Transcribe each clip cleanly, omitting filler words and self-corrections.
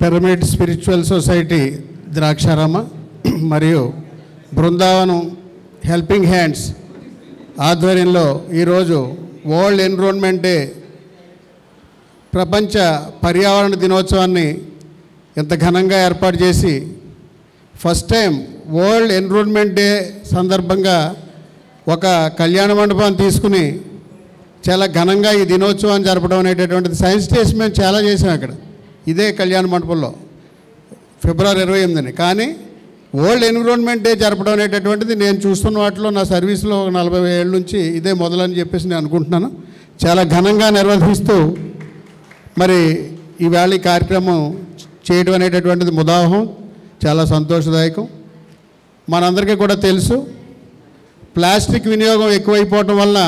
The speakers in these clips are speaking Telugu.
పిరమిడ్ స్పిరిచువల్ సొసైటీ ద్రాక్షారామ మరియు బృందావనం హెల్పింగ్ హ్యాండ్స్ ఆధ్వర్యంలో ఈరోజు వరల్డ్ ఎన్విరాన్మెంట్ డే ప్రపంచ పర్యావరణ దినోత్సవాన్ని ఇంత ఘనంగా ఏర్పాటు చేసి first time world environment day సందర్భంగా ఒక కళ్యాణ మండపాన్ని తీసుకుని చాలా ఘనంగా ఈ దినోత్సవాన్ని జరపడం అనేటటువంటిది సైన్స్ డేస్ మేము చాలా చేసాం అక్కడ ఇదే కళ్యాణ మండపంలో ఫిబ్రవరి 28ని. కానీ వరల్డ్ ఎన్విరాన్మెంట్ డే జరపడం అనేటటువంటిది నేను చూస్తున్న వాటిలో నా సర్వీస్లో 40 ఏళ్ళ నుంచి ఇదే మొదలని చెప్పేసి నేను అనుకుంటున్నాను. చాలా ఘనంగా నిర్వహిస్తూ మరి ఈవేళ ఈ కార్యక్రమం చేయడం అనేటటువంటిది ముదావహం, చాలా సంతోషదాయకం. మనందరికీ కూడా తెలుసు ప్లాస్టిక్ వినియోగం ఎక్కువైపోవటం వల్ల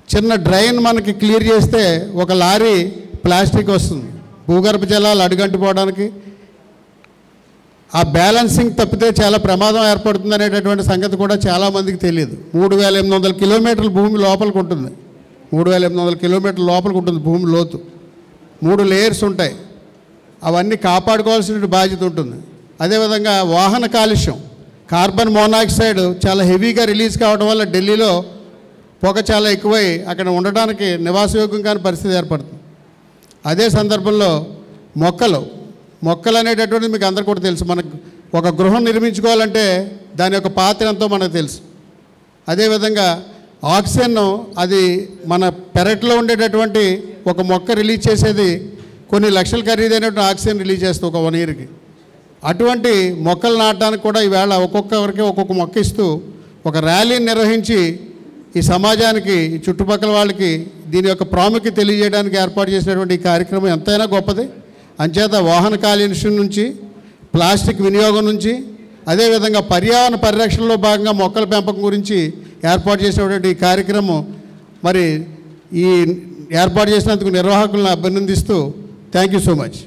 చిన్న డ్రైన్ మనకి క్లియర్ చేస్తే ఒక లారీ ప్లాస్టిక్ వస్తుంది. భూగర్భ జలాలు అడుగంటిపోవడానికి ఆ బ్యాలెన్సింగ్ తప్పితే చాలా ప్రమాదం ఏర్పడుతుంది అనేటటువంటి సంగతి కూడా చాలామందికి తెలియదు. 3800 కిలోమీటర్ల భూమి లోపలికి ఉంటుంది. 3800 కిలోమీటర్ల లోపలికి ఉంటుంది భూమి లోతు. 3 లేయర్స్ ఉంటాయి. అవన్నీ కాపాడుకోవాల్సిన బాధ్యత ఉంటుంది. అదేవిధంగా వాహన కాలుష్యం, కార్బన్ మోనాక్సైడ్ చాలా హెవీగా రిలీజ్ కావడం వల్ల ఢిల్లీలో పొగ చాలా ఎక్కువై అక్కడ ఉండడానికి నివాసయోగ్యం కాని పరిస్థితి ఏర్పడుతుంది. అదే సందర్భంలో మొక్కలు అనేటటువంటిది మీకు అందరికీ కూడా తెలుసు. మనకు ఒక గృహం నిర్మించుకోవాలంటే దాని యొక్క పాత్ర ఎంతో మనకు తెలుసు. అదేవిధంగా ఆక్సిజన్ అది మన పెరట్లో ఉండేటటువంటి ఒక మొక్క రిలీజ్ చేసేది కొన్ని లక్షలు ఖరీదైనటువంటి ఆక్సిజన్ రిలీజ్ చేస్తుంది ఒక 1 ఇయర్కి. అటువంటి మొక్కలు నాటడానికి కూడా ఈవేళ ఒక్కొక్కరికి ఒక్కొక్క మొక్క ఇస్తూ ఒక ర్యాలీని నిర్వహించి ఈ సమాజానికి, ఈ చుట్టుపక్కల వాళ్ళకి దీని యొక్క ప్రాముఖ్యత తెలియజేయడానికి ఏర్పాటు చేసినటువంటి ఈ కార్యక్రమం ఎంతైనా గొప్పది. అంచేత వాహన కాలుష్యం నుంచి, ప్లాస్టిక్ వినియోగం నుంచి, అదేవిధంగా పర్యావరణ పరిరక్షణలో భాగంగా మొక్కల పెంపకం గురించి ఏర్పాటు చేసినటువంటి ఈ కార్యక్రమం మరి ఈ ఏర్పాటు చేసినందుకు నిర్వాహకులను అభినందిస్తూ థ్యాంక్ యూ సో మచ్.